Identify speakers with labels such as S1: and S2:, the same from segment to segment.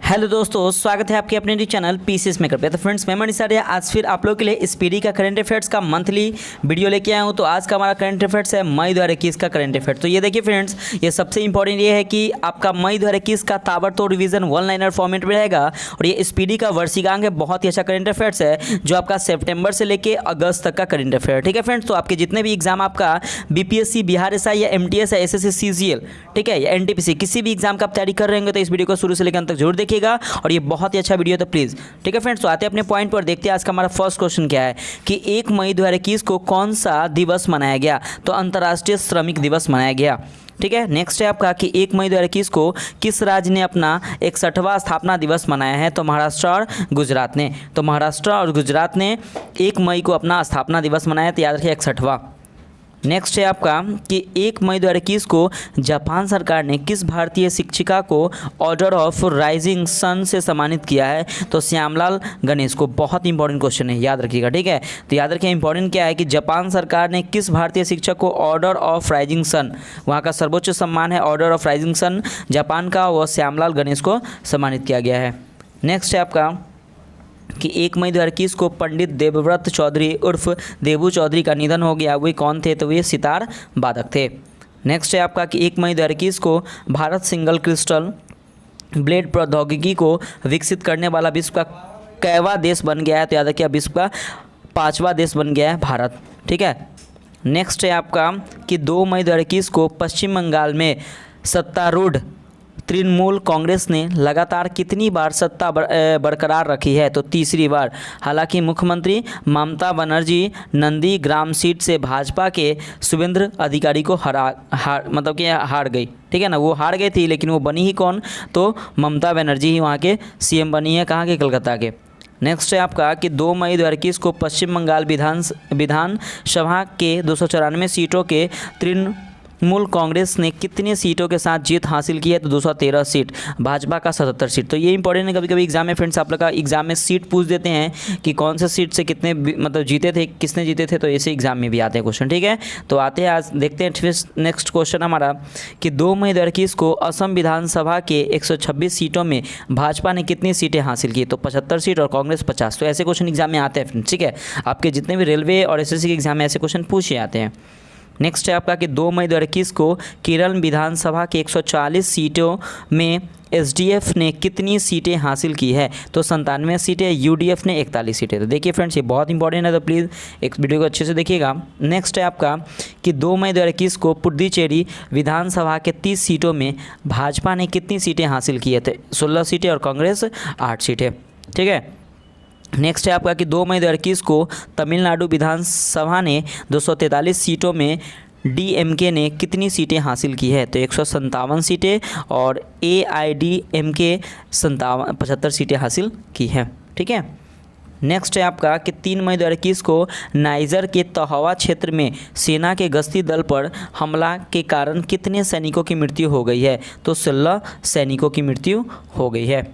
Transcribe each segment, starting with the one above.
S1: Hello दोस्तों, स्वागत है आपके अपने चैनल पीसीएस मेकर पे। तो फ्रेंड्स, मैं मनीष आर्य आज फिर आप लोग के लिए स्पीडी का करंट अफेयर्स का मंथली वीडियो लेके आया हूँ। तो आज का हमारा करंट अफेयर्स है मई 2021 का करंट अफेयर्स। तो ये देखिए फ्रेंड्स, ये सबसे इंपॉर्टेंट ये है कि आपका मई 2021 का ताबड़तोड़ रिवीजन वन लाइनर फॉर्मेट में रहेगा। और ये स्पीडी का वर्षिकांक है, बहुत ही अच्छा करंट अफेयर्स है जो आपका सितंबर से लेकर अगस्त तक का करंट अफेयर। ठीक है फ्रेंड्स, तो आपके जितने भी एग्जाम आपका बीपीएससी, बिहार एसआई या एमटीएस या एसएससी सीजीएल, ठीक है, या एनटीपीसी, किसी भी एग्जाम का आप तैयारी कर रहे होंगे तो इस वीडियो को शुरू से लेकर अंत तक जरूर देखिएगा। और ये बहुत ही अच्छा वीडियो, तो प्लीज़ ठीक है फ्रेंड्स। तो आते हैं अपने पॉइंट पर, देखते हैं आज का हमारा फर्स्ट क्वेश्चन क्या है कि 1 मई 2021 को कौन सा दिवस मनाया गया। तो अंतर्राष्ट्रीय श्रमिक दिवस मनाया गया। ठीक है, नेक्स्ट है आपका कि 1 मई 2021 को किस राज्य ने अपना 61वां स्थापना दिवस मनाया है। तो महाराष्ट्र और गुजरात ने। तो महाराष्ट्र और गुजरात ने 1 मई को अपना स्थापना दिवस मनाया, तो याद रखिए 61वां। नेक्स्ट है आपका कि 1 मई 2021 को जापान सरकार ने किस भारतीय शिक्षिका को ऑर्डर ऑफ राइजिंग सन से सम्मानित किया है। तो श्यामलाल गणेश को। बहुत इंपॉर्टेंट क्वेश्चन है, याद रखिएगा। ठीक है, तो याद रखिए इंपॉर्टेंट क्या है कि जापान सरकार ने किस भारतीय शिक्षक को ऑर्डर ऑफ राइजिंग सन, वहाँ का सर्वोच्च सम्मान है order of rising sun Japan का, वह श्यामलाल गणेश को सम्मानित किया गया है। नेक्स्ट है आपका कि 1 मई 2021 को पंडित देवव्रत चौधरी उर्फ देबू चौधरी का निधन हो गया। वे कौन थे? तो वे सितार वादक थे। नेक्स्ट है आपका कि 1 मई 2021 को भारत सिंगल क्रिस्टल ब्लेड प्रौद्योगिकी को विकसित करने वाला विश्व का कैवा देश बन गया है। तो याद रखिए विश्व का 5वां देश बन गया है भारत। ठीक है, नेक्स्ट है आपका कि 2 मई 2021 को पश्चिम बंगाल में सत्तारूढ़ तृणमूल कांग्रेस ने लगातार कितनी बार सत्ता बरकरार रखी है। तो तीसरी बार। हालांकि मुख्यमंत्री ममता बनर्जी नंदीग्राम सीट से भाजपा के शुभेंद्र अधिकारी को हार गई। ठीक है ना, वो हार गई थी, लेकिन वो बनी ही कौन? तो ममता बनर्जी ही वहाँ के सीएम बनी है। कहाँ के? कलकत्ता के। नेक्स्ट है आपका कि 2 मई 2021 को पश्चिम बंगाल विधानसभा के 294 सीटों के तृणमूल कांग्रेस ने कितने सीटों के साथ जीत हासिल की है। तो 213 सीट, भाजपा का 77 सीट। तो ये इंपॉर्टेंट है, कभी कभी एग्जाम में फ्रेंड्स आप लोग का एग्जाम में सीट पूछ देते हैं कि कौन से सीट से कितने जीते थे, किसने जीते थे। तो ऐसे एग्जाम में भी आते हैं क्वेश्चन। ठीक है, तो आते हैं आज देखते हैं नेक्स्ट क्वेश्चन हमारा कि 2 मई 2021 को असम विधानसभा के 126 सीटों में भाजपा ने कितनी सीटें हासिल की। तो 75 सीट और कांग्रेस 50। तो ऐसे क्वेश्चन एग्जाम में आते हैं फ्रेंड्स। ठीक है, आपके जितने भी रेलवे और एसएससी के एग्जाम में ऐसे क्वेश्चन पूछे आते हैं। नेक्स्ट है आपका कि 2 मई 2021 को केरल विधानसभा के 140 सीटों में एसडीएफ ने कितनी सीटें हासिल की है। तो 97 सीटें, यूडीएफ ने 41 सीटें। तो देखिए फ्रेंड्स, ये बहुत इंपॉर्टेंट है, तो प्लीज़ एक वीडियो को अच्छे से देखिएगा। नेक्स्ट है आपका कि 2 मई 2021 को पुडुचेरी विधानसभा के 30 सीटों में भाजपा ने कितनी सीटें हासिल की है। तो 16 सीटें और कांग्रेस 8 सीटें। ठीक है, नेक्स्ट है आपका कि 2 मई 2021 को तमिलनाडु विधानसभा ने 243 सीटों में डीएमके ने कितनी सीटें हासिल की है। तो 157 सीटें और एआईडीएमके 75 सीटें हासिल की है। ठीक है, नेक्स्ट है आपका कि 3 मई 2021 को नाइजर के तहवा क्षेत्र में सेना के गश्ती दल पर हमला के कारण कितने सैनिकों की मृत्यु हो गई है। तो 16 सैनिकों की मृत्यु हो गई है।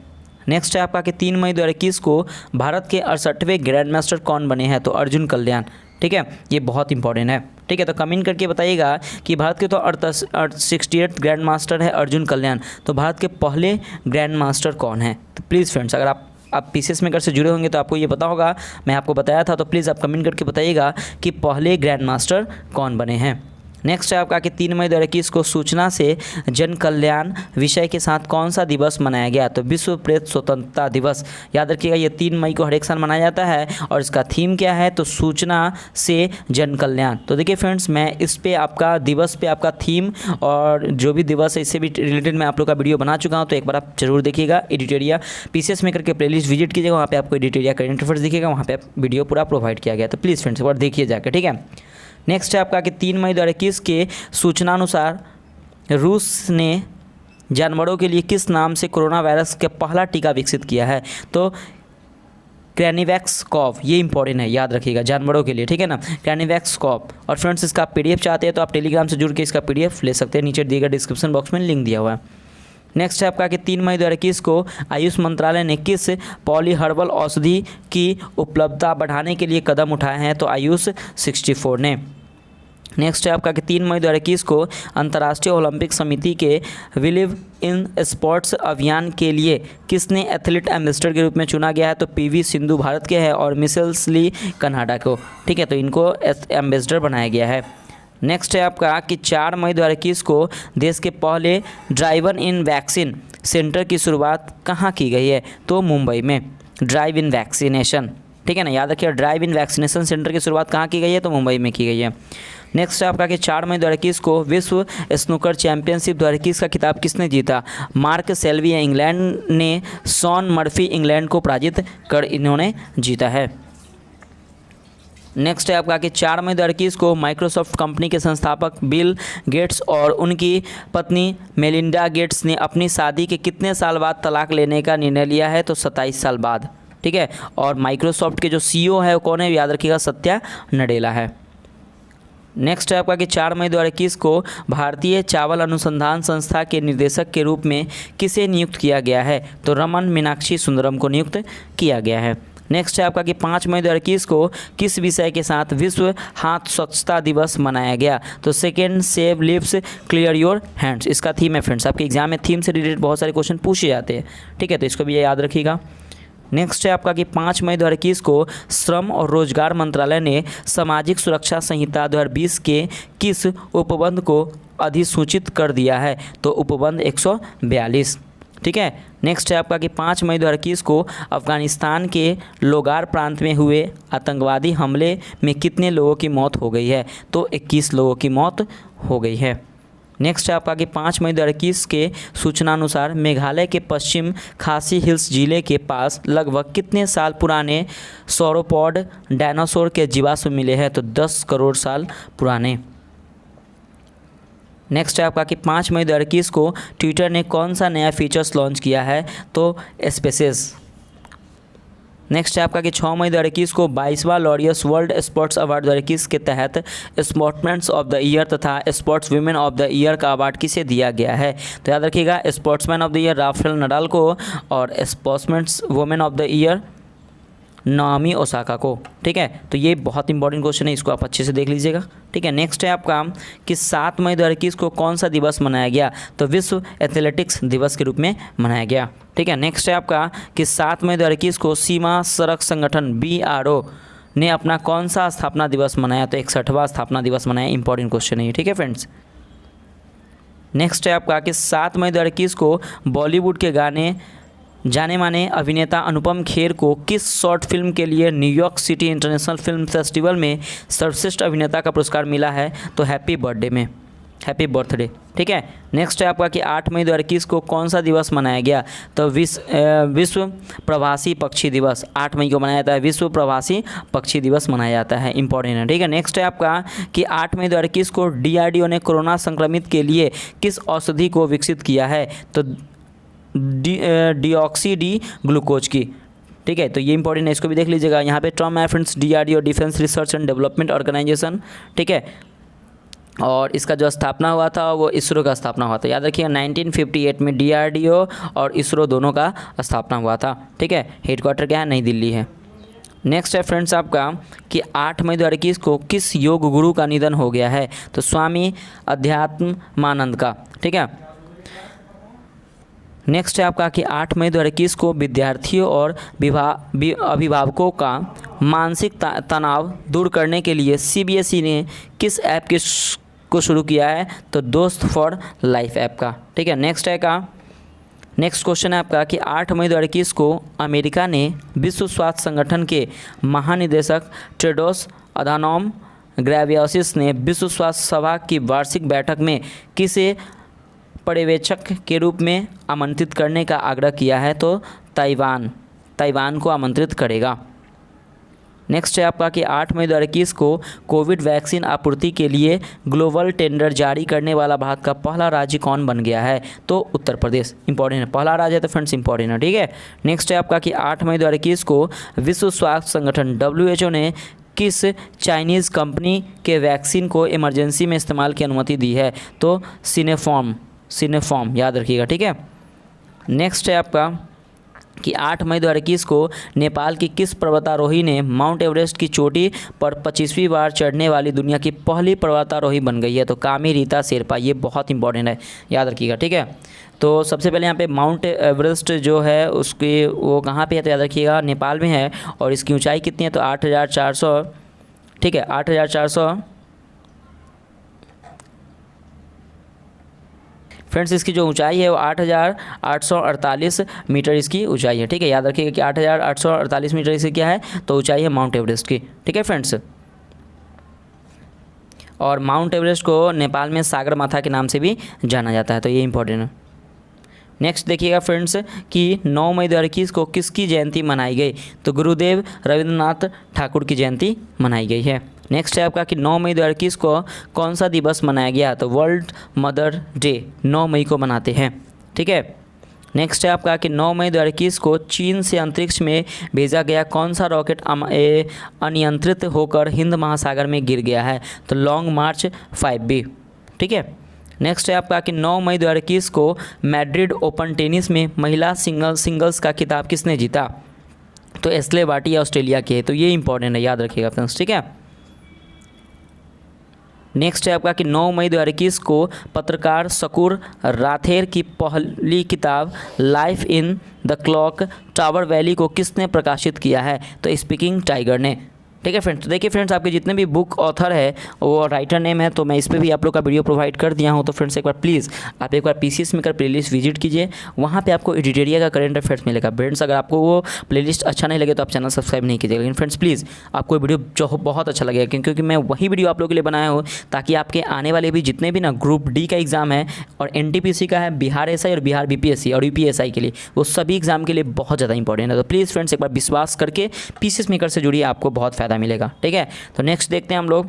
S1: नेक्स्ट है आपका कि 3 मई 2021 को भारत के 68वें ग्रैंड मास्टर कौन बने हैं। तो अर्जुन कल्याण। ठीक है, ये बहुत इंपॉर्टेंट है। ठीक है, तो कमेंट करके बताइएगा कि भारत के तो 68 ग्रैंड मास्टर है अर्जुन कल्याण, तो भारत के पहले ग्रैंड मास्टर कौन है। तो प्लीज़ फ्रेंड्स, अगर आप पीसीएस मेकर से जुड़े होंगे तो आपको ये पता होगा, मैं आपको बताया था। तो प्लीज़ आप कमेंट करके बताइएगा कि पहले ग्रैंड मास्टर कौन बने हैं। नेक्स्ट है आपका कि 3 मई 2021 को सूचना से जन कल्याण विषय के साथ कौन सा दिवस मनाया गया। तो विश्व प्रेस स्वतंत्रता दिवस। याद रखिएगा ये 3 मई को हर एक साल मनाया जाता है और इसका थीम क्या है। तो सूचना से जन कल्याण। तो देखिए फ्रेंड्स, मैं इस पे आपका दिवस पे आपका थीम और जो भी दिवस है इससे भी रिलेटेड मैं आप लोग का वीडियो बना चुका हूँ। तो एक बार आप जरूर देखिएगा। एडिटोरिया पीसीएस मेकर के प्लेलिस्ट विजिट कीजिएगा, वहाँ पे आपको एडिटोरिया करंट अफेयर्स दिखेगा, वहाँ पे वीडियो पूरा प्रोवाइड किया गया। तो प्लीज़ फ्रेंड्स एक बार देखिए जाकर। ठीक है, नेक्स्ट है आपका कि 3 मई 2021 के सूचनानुसार रूस ने जानवरों के लिए किस नाम से कोरोना वायरस का पहला टीका विकसित किया है। तो क्रैनिवैक्स कॉव। ये इंपॉर्टेंट है, याद रखिएगा, जानवरों के लिए। ठीक है ना, क्रैनिवैक्स कॉव। और फ्रेंड्स, इसका पीडीएफ चाहते हैं तो आप टेलीग्राम से जुड़ के इसका पीडीएफ ले सकते हैं, नीचे दिए गए डिस्क्रिप्शन बॉक्स में लिंक दिया हुआ है। नेक्स्ट है आपका कि 3 मई 2021 को आयुष मंत्रालय ने किस पॉली हर्बल औषधि की उपलब्धता बढ़ाने के लिए कदम उठाए हैं। तो आयुष 64 ने। नेक्स्ट है आपका कि 3 मई 2021 को अंतर्राष्ट्रीय ओलंपिक समिति के बिलीव इन स्पोर्ट्स अभियान के लिए किसने एथलीट एम्बेसडर के रूप में चुना गया है? तो पीवी सिंधु भारत के हैं और मिसेल्स ली कनाडा को, ठीक है, तो इनको एम्बेसडर बनाया गया है। नेक्स्ट है आपका कि 4 मई 2021 को देश के पहले ड्राइव इन वैक्सीन सेंटर की शुरुआत कहाँ की गई है? तो मुंबई में ड्राइव इन वैक्सीनेशन, ठीक है ना, याद रखिए ड्राइव इन वैक्सीनेशन सेंटर की शुरुआत कहाँ की गई है? तो मुंबई में की गई है। नेक्स्ट है आपका कि 4 मई 2021 को विश्व स्नूकर चैंपियनशिप 2021 का खिताब किसने जीता? मार्क सेल्वी इंग्लैंड ने शॉन मर्फी इंग्लैंड को पराजित कर इन्होंने जीता है। नेक्स्ट है आपका कि 4 मई 2021 को माइक्रोसॉफ्ट कंपनी के संस्थापक बिल गेट्स और उनकी पत्नी मेलिंडा गेट्स ने अपनी शादी के कितने साल बाद तलाक लेने का निर्णय लिया है? तो 27 साल बाद, ठीक है। और माइक्रोसॉफ्ट के जो सीईओ है वो कौन है? याद रखिएगा, सत्या नडेला है। नेक्स्ट है आपका कि 4 मई 2021 को भारतीय चावल अनुसंधान संस्था के निदेशक के रूप में किसे नियुक्त किया गया है? तो रमन मीनाक्षी सुंदरम को नियुक्त किया गया है। नेक्स्ट है आपका कि 5 मई 2021 को किस विषय के साथ विश्व हाथ स्वच्छता दिवस मनाया गया? तो second save lips clear your hands, इसका थीम है फ्रेंड्स। आपके एग्जाम में थीम से रिलेटेड बहुत सारे क्वेश्चन पूछे जाते हैं, ठीक है, तो इसको भी याद रखिएगा। नेक्स्ट है आपका कि 5 मई 2021 को श्रम और रोजगार मंत्रालय ने सामाजिक सुरक्षा संहिता 2020 के किस उपबंध को अधिसूचित कर दिया है? तो उपबंध 142, ठीक है। नेक्स्ट है आपका कि 5 मई 2021 को अफगानिस्तान के लोगार प्रांत में हुए आतंकवादी हमले में कितने लोगों की मौत हो गई है? तो 21 लोगों की मौत हो गई है। नेक्स्ट है आपका कि 5 मई 2021 के सूचनानुसार मेघालय के पश्चिम खासी हिल्स जिले के पास लगभग कितने साल पुराने सौरोपॉड डायनासोर के जीवाश्म मिले हैं? तो 10 करोड़ साल पुराने। नेक्स्ट है आपका कि 5 मई 2021 को ट्विटर ने कौन सा नया फीचर्स लॉन्च किया है? तो स्पेसेस। नेक्स्ट है आपका कि 6 मई 2021 को 22वां लॉरियस वर्ल्ड स्पोर्ट्स अवार्ड 2021 के तहत स्पोर्ट्समैन ऑफ द ईयर तथा sports women of the year का अवार्ड किसे दिया गया है? तो याद रखिएगा, sportsman of the year Rafael Nadal को और sportsman women of the year Naomi Osaka को, ठीक है। तो ये बहुत इंपॉर्टेंट क्वेश्चन है, इसको आप अच्छे से देख लीजिएगा, ठीक है। नेक्स्ट है आपका कि 7 मई 2021 को कौन सा दिवस मनाया गया? तो विश्व एथलेटिक्स दिवस के रूप में मनाया गया, ठीक है। नेक्स्ट है आपका कि 7 मई 2021 को सीमा सड़क संगठन BRO ने अपना कौन सा स्थापना दिवस मनाया? तो 61वां स्थापना दिवस मनाया। इंपॉर्टेंट क्वेश्चन है ये, ठीक है फ्रेंड्स। नेक्स्ट है आपका कि 7 मई 2021 को बॉलीवुड के गाने जाने माने अभिनेता अनुपम खेर को किस शॉर्ट फिल्म के लिए New York city international film festival में सर्वश्रेष्ठ अभिनेता का पुरस्कार मिला है? तो हैप्पी बर्थडे, ठीक है। नेक्स्ट है आपका कि 8 मई 2021 को कौन सा दिवस मनाया गया? तो विश्व प्रवासी पक्षी दिवस 8 मई को मनाया जाता है। विश्व प्रवासी पक्षी दिवस मनाया जाता है, इंपॉर्टेंट है, ठीक है। नेक्स्ट है आपका कि 8 मई 2021 को DRDO ने कोरोना संक्रमित के लिए किस औषधि को विकसित किया है? तो डीऑक्सी डी ग्लूकोज की, ठीक है। तो ये इंपॉर्टेंट है, इसको भी देख लीजिएगा। यहाँ पे टर्म है friends DRDO defence research and development organisation, ठीक है। और इसका जो स्थापना हुआ था वो इसरो का स्थापना हुआ था। याद रखिए 1958 में DRDO और इसरो दोनों का स्थापना हुआ था, ठीक है। हेडक्वार्टर क्या है? नई दिल्ली है। नेक्स्ट है फ्रेंड्स आपका कि 8 मई 2021 को किस योग गुरु का निधन हो गया है? तो स्वामी अध्यात्मानंद का, ठीक है। नेक्स्ट है आपका कि 8 मई 2021 को विद्यार्थियों और अभिभावकों का मानसिक तनाव दूर करने के लिए CBSE ने किस ऐप को शुरू किया है? तो दोस्त फॉर लाइफ ऐप का, ठीक है। नेक्स्ट क्वेश्चन है आपका कि 8 मई 2021 को अमेरिका ने विश्व स्वास्थ्य संगठन के महानिदेशक टेड्रोस अधानोम घेब्रेयेसस ने विश्व स्वास्थ्य सभा की वार्षिक बैठक में किसे पर्यवेक्षक के रूप में आमंत्रित करने का आग्रह किया है? तो ताइवान को आमंत्रित करेगा। नेक्स्ट है आपका कि 8 मई 2021 को कोविड वैक्सीन आपूर्ति के लिए ग्लोबल टेंडर जारी करने वाला भारत का पहला राज्य कौन बन गया है? तो उत्तर प्रदेश। इंपॉर्टेंट है, पहला राज्य है तो फ्रेंड्स इंपॉर्टेंट है, ठीक है। नेक्स्ट है आपका कि 8 मई 2021 को विश्व स्वास्थ्य संगठन WHO ने किस चाइनीज़ कंपनी के वैक्सीन को इमरजेंसी में इस्तेमाल की अनुमति दी है? तो सिनेफॉर्म, याद रखिएगा, ठीक है। नेक्स्ट है आपका कि 8 मई 2021 को नेपाल की किस पर्वतारोही ने माउंट एवरेस्ट की चोटी पर 25वीं बार चढ़ने वाली दुनिया की पहली पर्वतारोही बन गई है? तो कामी रीता शेरपा। ये बहुत इंपॉर्टेंट है, याद रखिएगा, ठीक है। तो सबसे पहले यहाँ पे माउंट एवरेस्ट जो है उसकी वो कहाँ पे है? तो याद रखिएगा नेपाल में है। और इसकी ऊंचाई कितनी है? तो 8,400, ठीक है, 8,400। फ्रेंड्स इसकी जो ऊंचाई है वो 8,848 मीटर इसकी ऊंचाई है, ठीक है। याद रखिएगा कि 8,848 मीटर इसकी क्या है? तो ऊंचाई है माउंट एवरेस्ट की, ठीक है फ्रेंड्स। और माउंट एवरेस्ट को नेपाल में सागर माथा के नाम से भी जाना जाता है, तो ये इंपॉर्टेंट है। नेक्स्ट देखिएगा फ्रेंड्स कि 9 मई 2021 को किसकी जयंती मनाई गई? तो गुरुदेव रविंद्रनाथ ठाकुर की जयंती मनाई गई है। नेक्स्ट है आपका कि 9 मई 2021 को कौन सा दिवस मनाया गया? तो वर्ल्ड मदर डे 9 मई को मनाते हैं, ठीक है। नेक्स्ट है आपका कि 9 मई 2021 को चीन से अंतरिक्ष में भेजा गया कौन सा रॉकेट अनियंत्रित होकर हिंद महासागर में गिर गया है? तो लॉन्ग मार्च 5B, ठीक है। नेक्स्ट है आपका कि 9 मई 2021 को मैड्रिड ओपन टेनिस में महिला सिंगल्स का खिताब किसने जीता? तो एस्ले बार्टी ऑस्ट्रेलिया के है, तो ये इंपॉर्टेंट है, याद रखिएगा फ्रेंड्स, ठीक है। नेक्स्ट है आपका कि 9 मई 2021 को पत्रकार शकूर राथेर की पहली किताब life in the clock tower valley को किसने प्रकाशित किया है? तो स्पीकिंग टाइगर ने, ठीक है फ्रेंड्स। तो देखिए फ्रेंड्स आपके जितने भी बुक ऑथर है वो राइटर नेम है, तो मैं इस पर भी आप लोग का वीडियो प्रोवाइड कर दिया हूँ। तो फ्रेंड्स एक बार प्लीज़ आप एक बार पीसीएस मेकर प्लेलिस्ट विजिट कीजिए, वहाँ पे आपको एडिटोरिया का करंट अफेयर्स मिलेगा। फ्रेंड्स अगर आपको वो प्लेलिस्ट अच्छा नहीं लगे तो आप चैनल सब्सक्राइब नहीं कीजिएगा, लेकिन फ्रेंड्स प्लीज़ आपको वीडियो जो बहुत अच्छा लगेगा, क्योंकि मैं वही वीडियो आप लोगों के लिए बनाया हूँ ताकि आपके आने वाले भी जितने भी ना ग्रुप डी का एग्ज़ाम है और एनटीपीसी का है, बिहार एसआई और बिहार बीपीएससी और यूपीएसआई के लिए, वो सभी एग्जाम के लिए बहुत ज़्यादा इंपॉर्टेंट है। तो प्लीज़ फ्रेंड्स एक बार विश्वास करके पीसीएस मेकर से जुड़िए, आपको बहुत फ़ायदा मिलेगा, ठीक है। तो नेक्स्ट देखते हैं हम लोग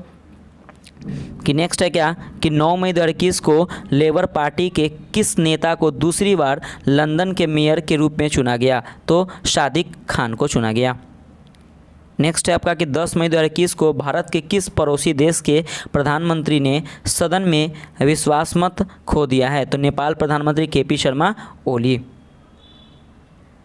S1: कि नेक्स्ट है क्या कि 9 मई 2021 को लेबर पार्टी के किस नेता को दूसरी बार लंदन के मेयर के रूप में चुना गया? तो सादिक खान को चुना गया। नेक्स्ट है आपका कि 10 मई 2021 को भारत के किस पड़ोसी देश के प्रधानमंत्री ने सदन में विश्वास मत खो दिया है? तो नेपाल प्रधानमंत्री केपी शर्मा ओली।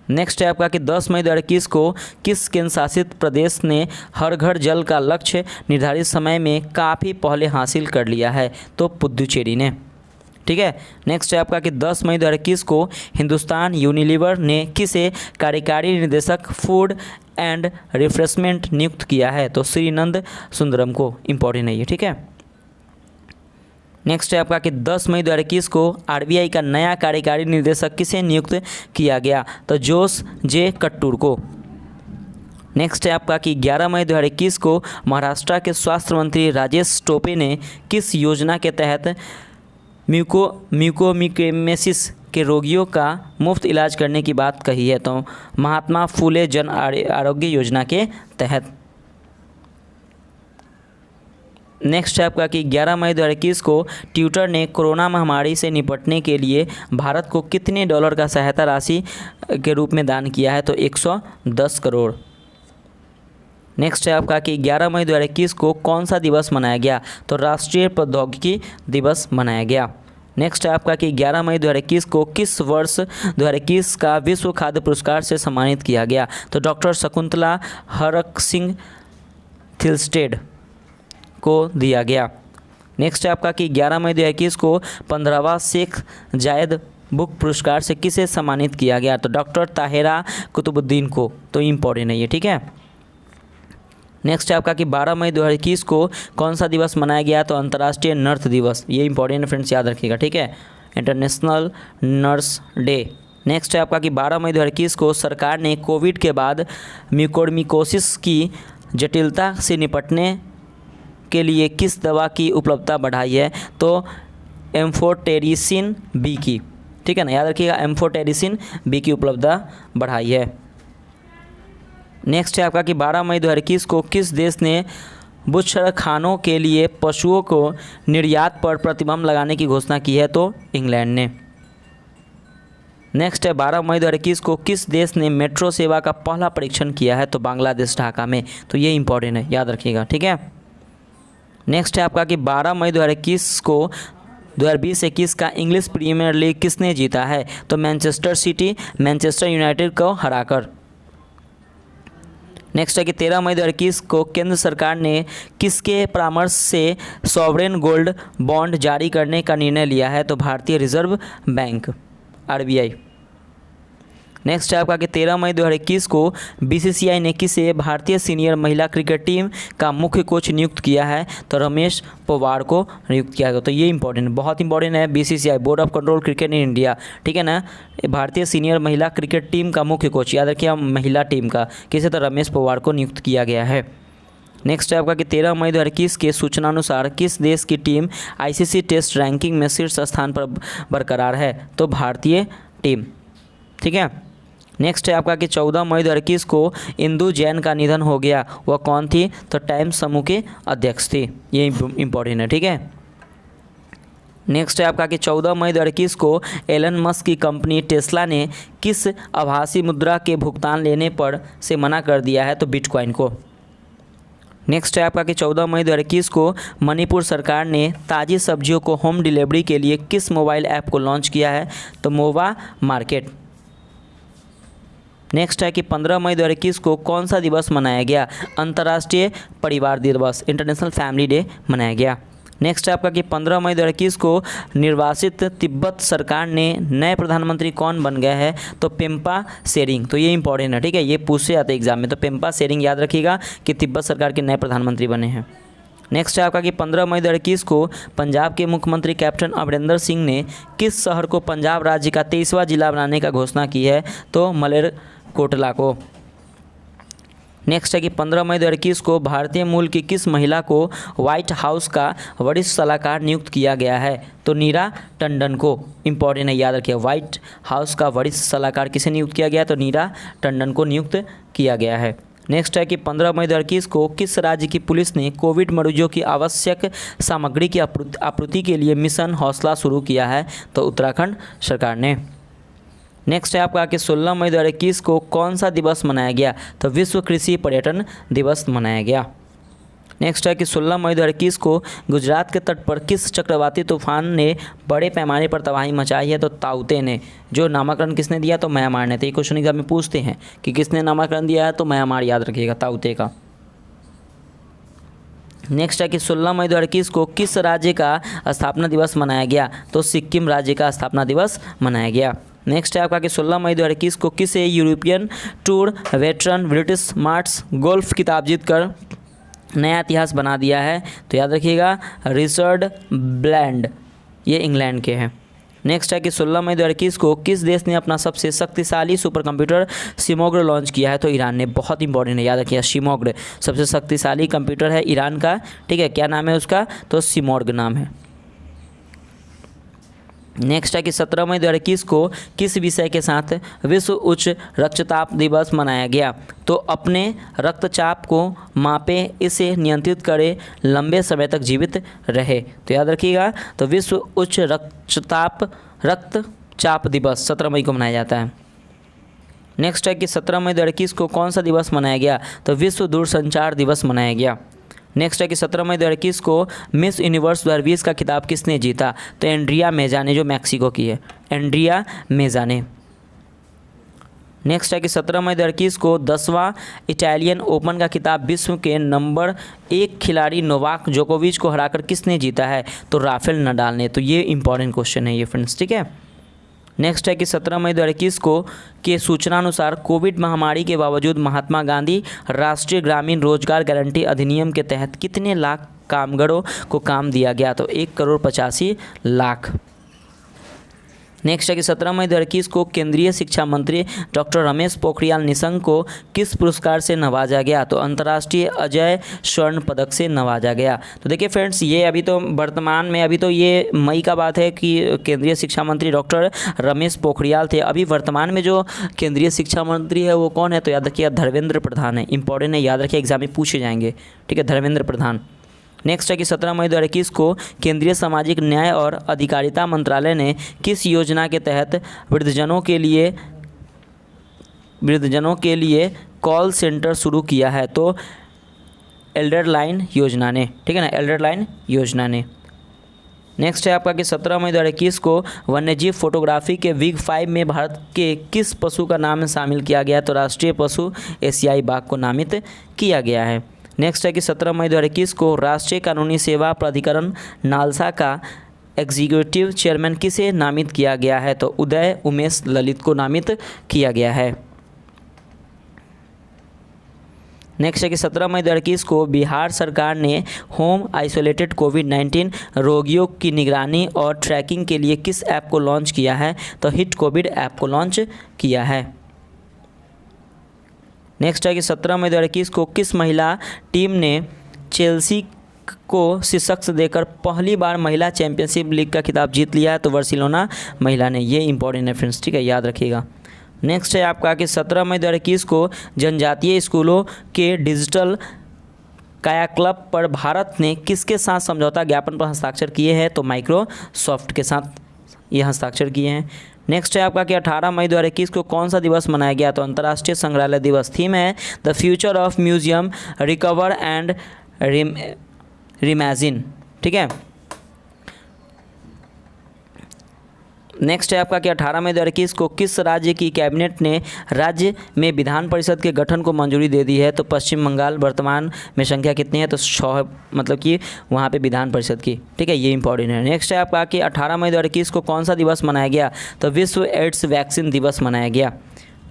S1: नेक्स्ट है आपका कि 10 मई 2021 को किस केंद्र शासित प्रदेश ने हर घर जल का लक्ष्य निर्धारित समय में काफ़ी पहले हासिल कर लिया है? तो पुदुचेरी ने, ठीक है। नेक्स्ट है आपका कि 10 मई 2021 को हिंदुस्तान यूनिलीवर ने किसे कार्यकारी निदेशक फूड एंड रिफ्रेशमेंट नियुक्त किया है? तो श्रीनंद सुंदरम को, इंपॉर्टेंट है ये, ठीक है। नेक्स्ट है आपका कि 10 मई 2021 को आरबीआई का नया कार्यकारी निदेशक किसे नियुक्त किया गया? तो जोश जे कट्टूर को। नेक्स्ट है आपका कि 11 मई 2021 को महाराष्ट्र के स्वास्थ्य मंत्री राजेश टोपे ने किस योजना के तहत म्यूकोमिक्रेमेसिस के रोगियों का मुफ्त इलाज करने की बात कही है? तो महात्मा फूले जन आरोग्य योजना के तहत। नेक्स्ट है आपका कि 11 मई 2021 को ट्विटर ने कोरोना महामारी से निपटने के लिए भारत को कितने डॉलर का सहायता राशि के रूप में दान किया है? तो 110 करोड़। नेक्स्ट है आपका कि 11 मई 2021 को कौन सा दिवस मनाया गया? तो राष्ट्रीय प्रौद्योगिकी दिवस मनाया गया। नेक्स्ट है आपका कि 11 मई 2021 को किस वर्ष 2021 का विश्व खाद्य पुरस्कार से सम्मानित किया गया? तो डॉक्टर शकुंतला हरक-सिंह थिलस्टेड को दिया गया। नेक्स्ट है आपका कि 11 मई 2021 को 15वां शेख जायद बुक पुरस्कार से किसे सम्मानित किया गया? तो डॉक्टर ताहिरा कुतुबुद्दीन को, तो इम्पोर्टेंट है ये, ठीक है। नेक्स्ट है आपका कि 12 मई 2021 को कौन सा दिवस मनाया गया? तो अंतर्राष्ट्रीय नर्स दिवस, ये इंपॉर्टेंट है फ्रेंड्स, याद रखिएगा, ठीक है, इंटरनेशनल नर्स डे। नेक्स्ट है आपका कि 12 मई 2021 को सरकार ने कोविड के बाद म्यूकोरमिकोसिस की जटिलता से निपटने के लिए किस दवा की उपलब्धता बढ़ाई है? तो एम्फोटेरिसिन बी की, ठीक है ना, याद रखिएगा, एम्फोटेरिसिन बी की उपलब्धता बढ़ाई है। नेक्स्ट है आपका कि 12 मई 2021 को किस देश ने बुच्छड़खानों के लिए पशुओं को निर्यात पर प्रतिबंध लगाने की घोषणा की है? तो इंग्लैंड ने। नेक्स्ट है 12 मई 2021 को किस देश ने मेट्रो सेवा का पहला परीक्षण किया है? तो बांग्लादेश ढाका में, तो ये इंपॉर्टेंट है, याद रखिएगा, ठीक है। नेक्स्ट है आपका कि 12 मई 2021 को 2020-21 का इंग्लिश प्रीमियर लीग किसने जीता है? तो मैनचेस्टर सिटी मैनचेस्टर यूनाइटेड को हराकर। नेक्स्ट है कि 13 मई 2021 को केंद्र सरकार ने किसके परामर्श से सॉवरेन गोल्ड बॉन्ड जारी करने का निर्णय लिया है? तो भारतीय रिजर्व बैंक RBI। नेक्स्ट है आपका कि 13 मई 2021 को BCCI ने किसे भारतीय सीनियर महिला क्रिकेट टीम का मुख्य कोच नियुक्त किया है? तो रमेश पवार को नियुक्त किया गया। तो ये इंपॉर्टेंट, बहुत इंपॉर्टेंट है, BCCI board of control cricket in India, ठीक है ना। भारतीय सीनियर महिला क्रिकेट टीम का मुख्य कोच, याद रखिए महिला टीम का, किसे? तो रमेश पवार को नियुक्त किया गया है। नेक्स्ट है आपका कि 13 मई 2021 के सूचनानुसार किस देश की टीम ICC टेस्ट रैंकिंग में शीर्ष स्थान पर बरकरार है? तो भारतीय टीम, ठीक है। नेक्स्ट है आपका कि 14 मई 2021 को इंदु जैन का निधन हो गया, वह कौन थी? तो टाइम्स समूह के अध्यक्ष थी, ये इंपॉर्टेंट है, ठीक है। नेक्स्ट है आपका कि 14 मई 2021 को एलन मस्क की कंपनी टेस्ला ने किस आभासी मुद्रा के भुगतान लेने पर से मना कर दिया है? तो बिटकॉइन को। नेक्स्ट है आपका कि 14 मई 2021 को मणिपुर सरकार ने ताज़ी सब्जियों को होम डिलीवरी के लिए किस मोबाइल ऐप को लॉन्च किया है? तो मोवा मार्केट। नेक्स्ट है कि 15 मई 2021 को कौन सा दिवस मनाया गया? अंतर्राष्ट्रीय परिवार दिवस, इंटरनेशनल फैमिली डे मनाया गया। नेक्स्ट है आपका कि 15 मई 2021 को निर्वासित तिब्बत सरकार ने नए प्रधानमंत्री कौन बन गया है? तो पेम्पा सेरिंग। तो ये इंपॉर्टेंट है, ठीक है, ये पूछे जाते हैं एग्जाम में, तो पेम्पा सेरिंग याद रखिएगा कि तिब्बत सरकार के नए प्रधानमंत्री बने हैं। नेक्स्ट है आपका कि 15 मई 2021 को पंजाब के मुख्यमंत्री कैप्टन अमरिंदर सिंह ने किस शहर को पंजाब राज्य का 23वां जिला बनाने का घोषणा की है? तो मलेरकोटला को। नेक्स्ट है कि 15 मई 2021 को भारतीय मूल की किस महिला को व्हाइट हाउस का वरिष्ठ सलाहकार नियुक्त किया गया है? तो नीरा टंडन को। इंपॉर्टेंट है, याद रखिए, व्हाइट हाउस का वरिष्ठ सलाहकार किसे नियुक्त किया गया? तो नीरा टंडन को नियुक्त किया गया है। नेक्स्ट है कि 15 मई 2021 को किस राज्य की पुलिस ने कोविड मरीजों की आवश्यक सामग्री की आपूर्ति के लिए मिशन हौसला शुरू किया है? तो उत्तराखंड सरकार ने। नेक्स्ट है आपका कि 16 मई 2021 को कौन सा दिवस मनाया गया? तो विश्व कृषि पर्यटन दिवस मनाया गया। नेक्स्ट है कि 16 मई 2021 को गुजरात के तट पर किस चक्रवाती तूफान ने बड़े पैमाने पर तबाही मचाई है? तो ताउते ने। जो नामकरण किसने दिया? तो म्यांमार ने। तो ये क्वेश्चन एग्जाम में पूछते हैं कि किसने नामकरण दिया है, तो म्यांमार, याद रखिएगा, ताउते का। नेक्स्ट है कि 16 मई 2021 को किस राज्य का स्थापना दिवस मनाया गया? तो सिक्किम राज्य का स्थापना दिवस मनाया गया। नेक्स्ट है आपका कि 16 मई 2021 को किसे European tour veteran British marts golf खिताब जीतकर नया इतिहास बना दिया है? तो याद रखिएगा रिचर्ड ब्लैंड, ये इंग्लैंड के हैं। नेक्स्ट है कि 16 मई 2021 को किस देश ने अपना सबसे शक्तिशाली सुपर कंप्यूटर सिमोग्र लॉन्च किया है? तो ईरान ने। बहुत इंपॉर्टेंट है, याद रखिए, सिमोग्र सबसे शक्तिशाली कंप्यूटर है ईरान का, ठीक है। क्या नाम है उसका? तो सिमोग्र नाम है। नेक्स्ट है कि 17 मई 2021 को किस विषय के साथ विश्व उच्च रक्तचाप दिवस मनाया गया? तो अपने रक्तचाप को मापे, इसे नियंत्रित करे, लंबे समय तक जीवित रहे। तो याद रखिएगा, तो विश्व उच्च रक्तचाप दिवस 17 मई को मनाया जाता है। नेक्स्ट है कि 17 मई 2021 को कौन सा दिवस मनाया गया? तो विश्व दूरसंचार दिवस मनाया गया। नेक्स्ट है कि 17 मई 2021 को मिस यूनिवर्स 2020 का खिताब किसने जीता? तो एंड्रिया मेजा ने, जो मैक्सिको की है, एंड्रिया मेजा ने। नेक्स्ट है कि 17 मई 2021 को 10वां इटालियन ओपन का खिताब विश्व के नंबर 1 खिलाड़ी नोवाक जोकोविच को हराकर किसने जीता है? तो राफेल नडाल ने। तो ये इंपॉर्टेंट क्वेश्चन है ये फ्रेंड्स, ठीक है। नेक्स्ट है कि 17 मई 2021 को के सूचनानुसार कोविड महामारी के बावजूद महात्मा गांधी राष्ट्रीय ग्रामीण रोजगार गारंटी अधिनियम के तहत कितने लाख कामगारों को काम दिया गया? तो 1,85,00,000। नेक्स्ट है कि 17 मई 2021 को केंद्रीय शिक्षा मंत्री डॉक्टर रमेश पोखरियाल निशंक को किस पुरस्कार से नवाजा गया? तो अंतर्राष्ट्रीय अजय स्वर्ण पदक से नवाजा गया। तो देखिए फ्रेंड्स, ये अभी तो वर्तमान में, अभी तो ये मई का बात है कि केंद्रीय शिक्षा मंत्री डॉक्टर रमेश पोखरियाल थे। अभी वर्तमान में जो केंद्रीय शिक्षा मंत्री है वो कौन है? तो याद रखिए धर्मेंद्र प्रधान है। इंपॉर्टेंट है, याद रखिए, एग्जाम में पूछे जाएंगे, ठीक है, धर्मेंद्र प्रधान। नेक्स्ट है कि 17 मई 2021 को केंद्रीय सामाजिक न्याय और अधिकारिता मंत्रालय ने किस योजना के तहत वृद्धजनों के लिए कॉल सेंटर शुरू किया है? तो एल्डर लाइन योजना ने, ठीक है ना, एल्डर लाइन योजना ने। नेक्स्ट है आपका कि 17 मई 2021 को वन्यजीव फोटोग्राफी के बिग 5 में भारत के किस पशु का नाम शामिल किया गया है? तो राष्ट्रीय पशु एशियाई बाघ को नामित किया गया है। नेक्स्ट है कि 17 मई 2021 को राष्ट्रीय कानूनी सेवा प्राधिकरण नालसा का एग्जीक्यूटिव चेयरमैन किसे नामित किया गया है? तो उदय उमेश ललित को नामित किया गया है। नेक्स्ट है कि 17 मई 2021 को बिहार सरकार ने होम आइसोलेटेड कोविड-19 रोगियों की निगरानी और ट्रैकिंग के लिए किस ऐप को लॉन्च किया है? तो हिट कोविड ऐप को लॉन्च किया है। नेक्स्ट है कि 17 मई 2021 को किस महिला टीम ने चेल्सी को शीर्षक देकर पहली बार महिला चैंपियनशिप लीग का खिताब जीत लिया है? तो बार्सिलोना महिला ने। ये इंपॉर्टेंट है फ्रेंड्स, ठीक है, याद रखिएगा। नेक्स्ट है आपका कि 17 मई 2021 को जनजातीय स्कूलों के डिजिटल कायाकल्प पर भारत ने किसके साथ समझौता ज्ञापन पर हस्ताक्षर किए हैं? तो माइक्रोसॉफ्ट के साथ ये हस्ताक्षर किए हैं। नेक्स्ट है आपका कि 18 मई 2021 को कौन सा दिवस मनाया गया? तो अंतर्राष्ट्रीय संग्रहालय दिवस। थीम है the future of museum recover and reimagine, ठीक है। नेक्स्ट है आपका कि 18 मई 2021 को किस राज्य की कैबिनेट ने राज्य में विधान परिषद के गठन को मंजूरी दे दी है? तो पश्चिम बंगाल। वर्तमान में संख्या कितनी है? तो 6, मतलब कि वहाँ पे विधान परिषद की, ठीक है, ये इंपॉर्टेंट है। नेक्स्ट है आपका कि 18 मई 2021 को कौन सा दिवस मनाया गया? तो विश्व एड्स वैक्सीन दिवस मनाया गया।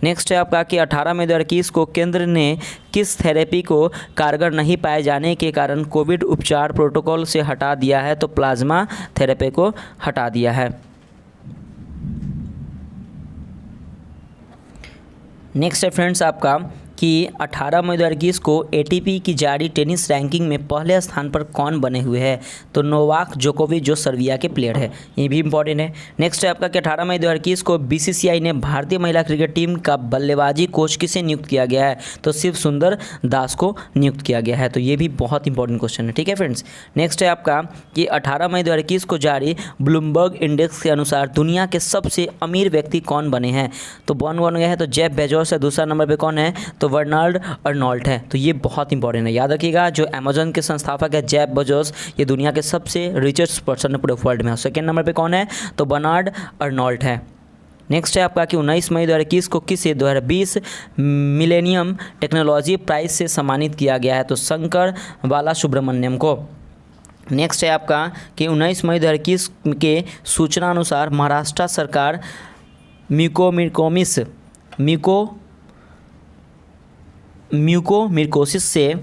S1: नेक्स्ट है आपका कि 18 मई 2021 को केंद्र ने किस थेरेपी को कारगर नहीं पाए जाने के कारण कोविड उपचार प्रोटोकॉल से हटा दिया है? तो प्लाज्मा थेरेपी को हटा दिया है। नेक्स्ट है फ्रेंड्स आपका कि 18 मई 2021 को एटीपी की जारी टेनिस रैंकिंग में पहले स्थान पर कौन बने हुए हैं? तो नोवाक जोकोविच, जो सर्बिया के प्लेयर है, ये भी इंपॉर्टेंट है। नेक्स्ट है आपका कि 18 मई 2021 को बीसीसीआई ने भारतीय महिला क्रिकेट टीम का बल्लेबाजी कोच किसे नियुक्त किया गया है? तो शिव सुंदर दास को नियुक्त किया गया है। तो ये भी बहुत इंपॉर्टेंट क्वेश्चन है, ठीक है फ्रेंड्स। नेक्स्ट है आपका कि 18 मई 2021 को जारी ब्लूमबर्ग इंडेक्स के अनुसार दुनिया के सबसे अमीर व्यक्ति कौन बने हैं? तो बन गए हैं तो जेफ बेजोस है। दूसरा नंबर पर कौन है? तो बर्नार्ड अर्नोल्ट है। तो ये बहुत इंपॉर्टेंट है, याद रखिएगा। जो अमेजन के संस्थापक है जेफ बेजोस, ये दुनिया के सबसे रिचेस्ट पर्सन है पूरे वर्ल्ड में। सेकेंड नंबर पे कौन है? तो बर्नार्ड अर्नोल्ट है। नेक्स्ट है आपका कि 19 मई 2021 को किसे 2020 मिलेनियम टेक्नोलॉजी प्राइज से सम्मानित किया गया है? तो शंकर बाला सुब्रमण्यम को। नेक्स्ट है आपका कि 19 मई 2021 के सूचना अनुसार महाराष्ट्र सरकार म्यूकोमिकोसिस से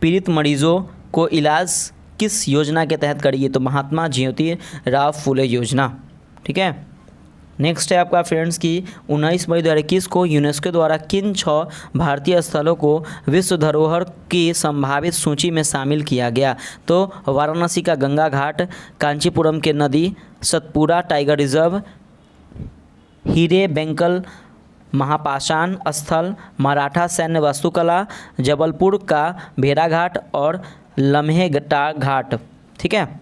S1: पीड़ित मरीजों को इलाज किस योजना के तहत करेगी? तो महात्मा ज्योति राव फुले योजना, ठीक है। नेक्स्ट है आपका फ्रेंड्स कि 19 मई 2021 को यूनेस्को द्वारा किन 6 भारतीय स्थलों को विश्व धरोहर की संभावित सूची में शामिल किया गया? तो वाराणसी का गंगा घाट, कांचीपुरम के नदी, सतपुरा टाइगर रिजर्व, हीरे बेंकल महापाषाण स्थल, मराठा सैन्य वास्तुकला, जबलपुर का भेड़ाघाट और लम्हेटा घाट, ठीक है।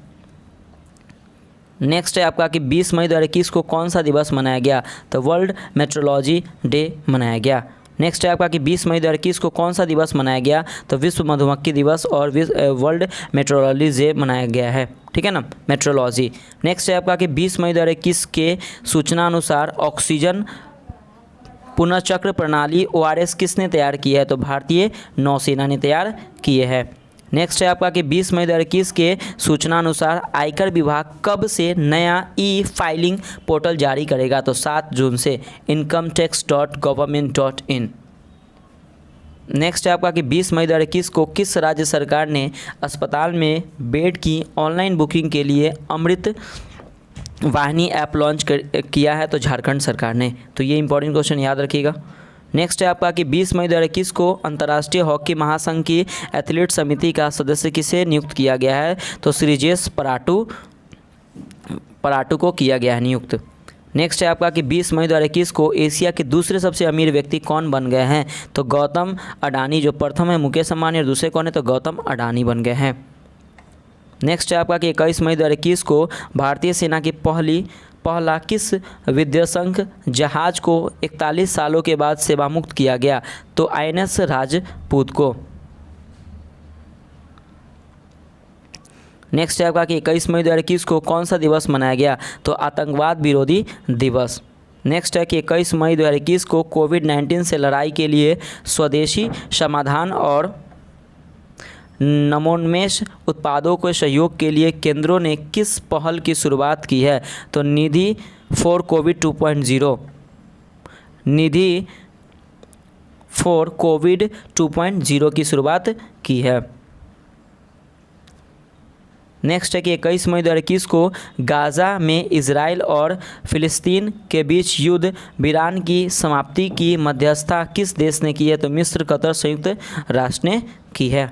S1: नेक्स्ट है आपका कि 20 मई 2021 को कौन सा दिवस मनाया गया? तो वर्ल्ड मेट्रोलॉजी डे मनाया गया। नेक्स्ट है आपका कि 20 मई 2021 को कौन सा दिवस मनाया गया? तो विश्व मधुमक्खी दिवस और वर्ल्ड मेट्रोलॉजी डे मनाया गया है, ठीक है ना, मेट्रोलॉजी। नेक्स्ट है आपका कि 20 मई 2021 के सूचना अनुसार ऑक्सीजन पुनर्चक्र प्रणाली ORS किसने तैयार की है? तो भारतीय नौसेना ने तैयार किए हैं। नेक्स्ट है आपका कि 20 मई 2021 के सूचना अनुसार आयकर विभाग कब से नया फाइलिंग पोर्टल जारी करेगा? तो 7 जून से incometax.government.in। नेक्स्ट है आपका कि 20 मई 2021 को किस राज्य सरकार ने अस्पताल में बेड की ऑनलाइन बुकिंग के लिए अमृत वाहिनी ऐप लॉन्च किया है? तो झारखंड सरकार ने। तो ये इंपॉर्टेंट क्वेश्चन याद रखिएगा। नेक्स्ट है आपका कि 20 मई 2021 को अंतर्राष्ट्रीय हॉकी महासंघ की एथलीट समिति का सदस्य किसे नियुक्त किया गया है? तो श्रीजेश पराटू को किया गया है नियुक्त। नेक्स्ट है आपका कि 20 मई 2021 को एशिया के दूसरे सबसे अमीर व्यक्ति कौन बन गए हैं? तो गौतम अडानी, जो प्रथम है मुकेश अंबानी और दूसरे कौन है? तो गौतम अडानी बन गए हैं। नेक्स्ट है आपका कि 21 मई 2021 को भारतीय सेना की पहला किस विध्वंसक जहाज को 41 सालों के बाद सेवामुक्त किया गया? तो INS राजपूत को। नेक्स्ट है आपका कि 21 मई 2021 को कौन सा दिवस मनाया गया, तो आतंकवाद विरोधी दिवस। नेक्स्ट है कि 21 मई 2021 को कोविड-19 से लड़ाई के लिए स्वदेशी समाधान और नवोन्मेष उत्पादों के सहयोग के लिए केंद्रों ने किस पहल की शुरुआत की है, तो Nidhi for COVID 2.0, Nidhi for COVID 2.0 की शुरुआत की है। नेक्स्ट है कि 21 मई 2021 को गाज़ा में इजराइल और फ़िलिस्तीन के बीच युद्ध विराम की समाप्ति की मध्यस्थता किस देश ने की है, तो मिस्र, कतर, संयुक्त राष्ट्र ने की है।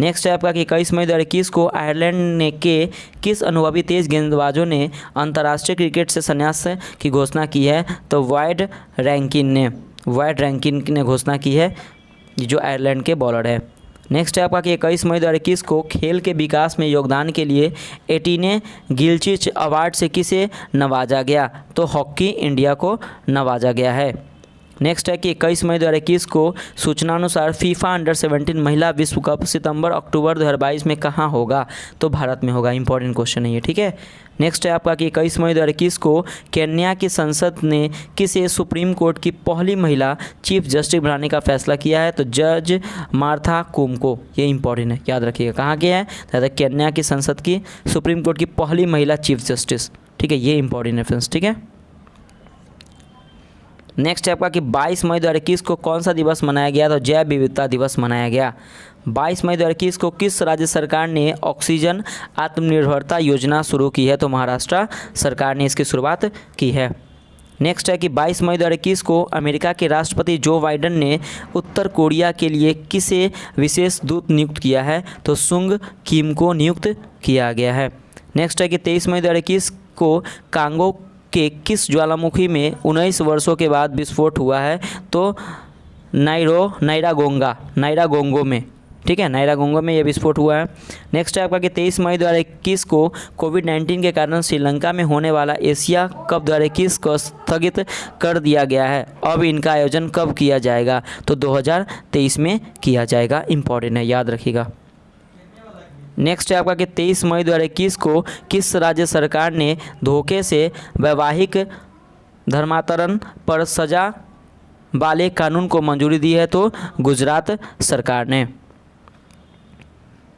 S1: नेक्स्ट है आपका कि 21 मई 2021 को आयरलैंड ने के किस अनुभवी तेज गेंदबाजों ने अंतर्राष्ट्रीय क्रिकेट से संन्यास की घोषणा की है, तो वाइड रैंकिन ने घोषणा की है, जो आयरलैंड के बॉलर है। नेक्स्ट है आपका कि 21 मई 2021 को खेल के विकास में योगदान के लिए एटीने गिलक्रिस्ट अवार्ड से किसे नवाजा गया, तो हॉकी इंडिया को नवाजा गया है। नेक्स्ट है कि 21 मई 2021 को सूचनानुसार फीफा अंडर-17 महिला विश्व कप सितंबर-अक्टूबर 2022 में कहाँ होगा, तो भारत में होगा। इंपॉर्टेंट क्वेश्चन है ये, ठीक है। नेक्स्ट है आपका कि 21 मई 2021 को केन्या की संसद ने किसे सुप्रीम कोर्ट की पहली महिला चीफ जस्टिस बनाने का फैसला किया है, तो जज मार्था कोम को। ये इंपॉर्टेंट है, याद रखिएगा। कहाँ के है, तो केन्या की संसद की सुप्रीम कोर्ट की पहली महिला चीफ जस्टिस, ठीक है। ये इंपॉर्टेंट है फ्रेंड्स, ठीक है। नेक्स्ट है आपका कि 22 मई 2021 को कौन सा दिवस मनाया गया, तो जैव विविधता दिवस मनाया गया। 22 मई 2021 को किस राज्य सरकार ने ऑक्सीजन आत्मनिर्भरता योजना शुरू की है, तो महाराष्ट्र सरकार ने इसकी शुरुआत की है। नेक्स्ट है कि 22 मई 2021 को अमेरिका के राष्ट्रपति जो बाइडेन ने उत्तर कोरिया के लिए किसे विशेष दूत नियुक्त किया है, तो सुंग किम को नियुक्त किया गया है। नेक्स्ट है कि 23 मई 2021 को कांगो के किस ज्वालामुखी में 19 वर्षों के बाद विस्फोट हुआ है, तो नायरागोंगो में, ठीक है, नायरागोंगो में ये विस्फोट हुआ है। नेक्स्ट है आपका कि 23 मई 2021 को कोविड-19 के कारण श्रीलंका में होने वाला एशिया कप 2021 को स्थगित कर दिया गया है। अब इनका आयोजन कब किया जाएगा, तो 2023 में किया जाएगा। इंपॉर्टेंट है, याद रखिएगा। नेक्स्ट है आपका कि 23 मई 2021 को किस राज्य सरकार ने धोखे से वैवाहिक धर्मांतरण पर सजा वाले कानून को मंजूरी दी है, तो गुजरात सरकार ने।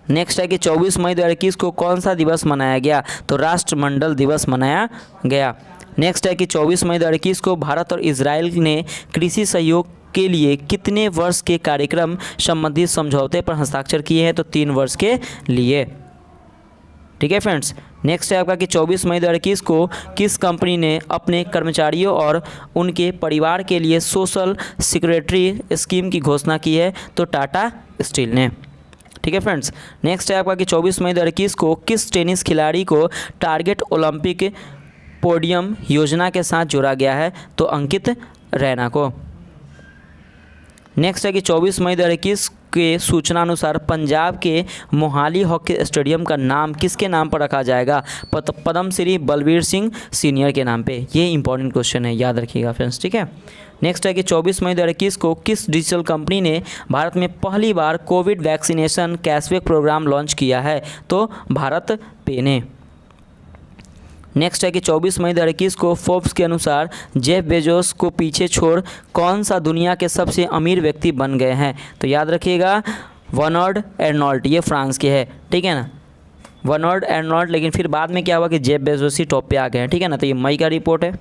S1: नेक्स्ट है कि 24 मई 2021 को कौन सा दिवस मनाया गया, तो राष्ट्रमंडल दिवस मनाया गया। नेक्स्ट है कि 24 मई 2021 को भारत और इजराइल ने कृषि सहयोग के लिए कितने वर्ष के कार्यक्रम संबंधी समझौते पर हस्ताक्षर किए हैं, तो 3 वर्ष के लिए, ठीक है फ्रेंड्स। नेक्स्ट है आपका कि 24 मई 2021 को किस कंपनी ने अपने कर्मचारियों और उनके परिवार के लिए सोशल सिक्योरिटी स्कीम की घोषणा की है, तो टाटा स्टील ने, ठीक है फ्रेंड्स। नेक्स्ट है आपका कि 24 मई 2021 को किस टेनिस खिलाड़ी को टारगेट ओलंपिक पोडियम योजना के साथ जोड़ा गया है, तो अंकित रैना को। नेक्स्ट है कि 24 मई 2021 के सूचनानुसार पंजाब के मोहाली हॉकी स्टेडियम का नाम किसके नाम पर रखा जाएगा, पद्मश्री बलवीर सिंह सीनियर के नाम पे। ये इंपॉर्टेंट क्वेश्चन है, याद रखिएगा फ्रेंड्स, ठीक है। नेक्स्ट है कि 24 मई 2021 को किस डिजिटल कंपनी ने भारत में पहली बार COVID vaccination cashback programme launch किया है, तो भारत पे ने। नेक्स्ट है कि 24 मई 2021 को फोर्ब्स के अनुसार जेफ बेजोस को पीछे छोड़ कौन सा दुनिया के सबसे अमीर व्यक्ति बन गए हैं, तो याद रखिएगा वर्नर्ड अर्नोल्ट, ये फ्रांस के है, ठीक है ना, वर्नर्ड अर्नोल्ट। लेकिन फिर बाद में क्या हुआ कि जेफ बेजोस ही टॉप पे आ गए हैं, ठीक है ना। तो ये मई का रिपोर्ट है।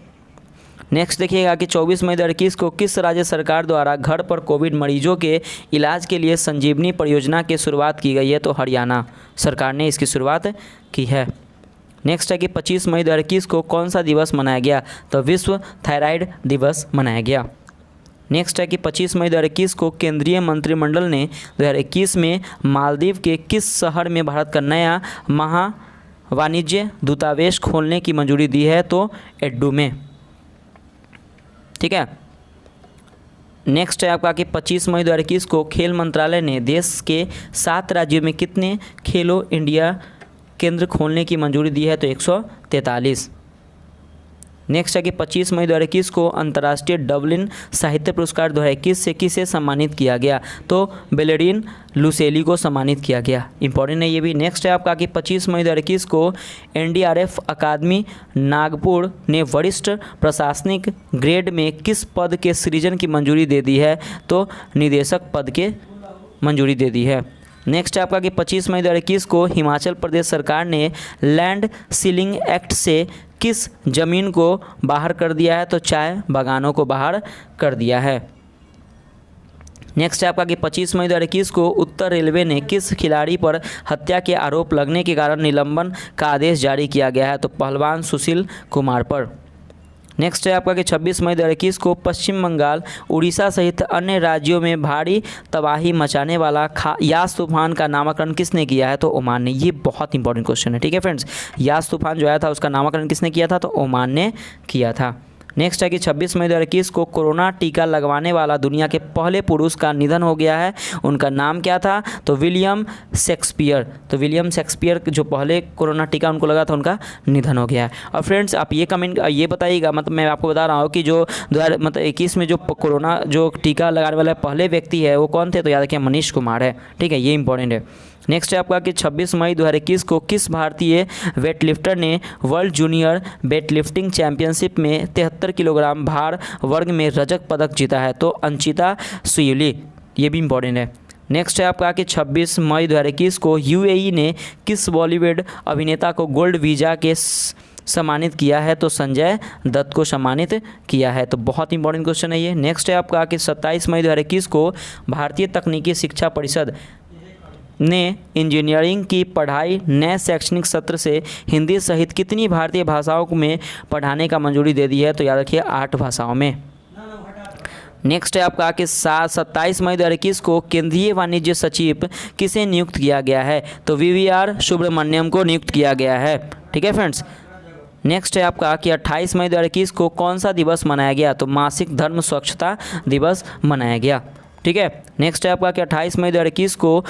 S1: नेक्स्ट देखिएगा कि 24 मई 2021 को किस राज्य सरकार द्वारा घर पर कोविड मरीजों के इलाज के लिए संजीवनी परियोजना की शुरुआत की गई है, तो हरियाणा सरकार ने इसकी शुरुआत की है। नेक्स्ट है कि 25 मई 2021 को कौन सा दिवस मनाया गया, तो विश्व थायराइड दिवस मनाया गया। नेक्स्ट है कि 25 मई 2021 को केंद्रीय मंत्रिमंडल ने 2021 में मालदीव के किस शहर में भारत का नया वाणिज्य दूतावास खोलने की मंजूरी दी है, तो एड्डू में, ठीक है। नेक्स्ट है आपका कि 25 मई 2021 को खेल मंत्रालय ने देश के 7 राज्यों में कितने खेलो इंडिया केंद्र खोलने की मंजूरी दी है, तो 143। नेक्स्ट है कि 25 मई 2021 को अंतर्राष्ट्रीय डबलिन साहित्य पुरस्कार 2021 से किसे सम्मानित किया गया? तो बेलेडिन लुसेली को सम्मानित किया गया। इंपॉर्टेंट है ये भी। नेक्स्ट है आपका कि 25 मई 2021 को एनडीआरएफ अकादमी नागपुर ने वरिष्ठ प्रशासनिक ग्रेड में किस पद के सृजन की मंजूरी दे दी है? तो निदेशक पद के मंजूरी दे दी है। नेक्स्ट है आपका कि 25 मई 2021 को हिमाचल प्रदेश सरकार ने लैंड सीलिंग एक्ट से किस ज़मीन को बाहर कर दिया है? तो चाय बागानों को बाहर कर दिया है। नेक्स्ट है आपका कि 25 मई 2021 को उत्तर रेलवे ने किस खिलाड़ी पर हत्या के आरोप लगने के कारण निलंबन का आदेश जारी किया गया है? तो पहलवान सुशील कुमार पर। नेक्स्ट है आपका कि 26 मई 2021 को पश्चिम बंगाल, उड़ीसा सहित अन्य राज्यों में भारी तबाही मचाने वाला यास तूफान का नामकरण किसने किया है? तो ओमान ने। ये बहुत इंपॉर्टेंट क्वेश्चन है, ठीक है फ्रेंड्स। यास तूफान जो आया था उसका नामकरण किसने किया था? तो ओमान ने किया था। नेक्स्ट है कि 26 मई 2021 को कोरोना टीका लगवाने वाला दुनिया के पहले पुरुष का निधन हो गया है। उनका नाम क्या था? तो विलियम शेक्सपियर। तो विलियम शेक्सपियर जो पहले कोरोना टीका उनको लगा था, उनका निधन हो गया है। और फ्रेंड्स आप ये कमेंट ये बताइएगा, मतलब मैं आपको बता रहा हूँ कि जो 2021 में जो कोरोना जो टीका लगाने वाला पहले व्यक्ति है वो कौन थे? तो याद रखिए मनीष कुमार है, ठीक है, ये इंपॉर्टेंट है। नेक्स्ट है आपका कि 26 मई 2021 को किस भारतीय वेटलिफ्टर ने वर्ल्ड जूनियर वेटलिफ्टिंग चैंपियनशिप में 73 किलोग्राम भार वर्ग में रजत पदक जीता है? तो अंशिता सुयुली, ये भी इंपॉर्टेंट है। नेक्स्ट है आपका कि 26 मई 2021 को यूएई ने किस बॉलीवुड अभिनेता को गोल्ड वीज़ा के सम्मानित किया है? तो संजय दत्त को सम्मानित किया है। तो बहुत इंपॉर्टेंट क्वेश्चन है ये। नेक्स्ट है आपका कि 27 मई 2021 को भारतीय तकनीकी शिक्षा परिषद ने इंजीनियरिंग की पढ़ाई नए शैक्षणिक सत्र से हिंदी सहित कितनी भारतीय भाषाओं में पढ़ाने का मंजूरी दे दी है? तो याद रखिए 8 भाषाओं में। नेक्स्ट है आपका कि 27 मई 2021 को केंद्रीय वाणिज्य सचिव किसे नियुक्त किया गया है? तो वीवीआर सुब्रमण्यम को नियुक्त किया गया है, ठीक है फ्रेंड्स। नेक्स्ट है आपका कि 28 मई 2021 को कौन सा दिवस मनाया गया? तो मासिक धर्म स्वच्छता दिवस मनाया गया, ठीक है। नेक्स्ट है आपका कि 28 मई 2021 को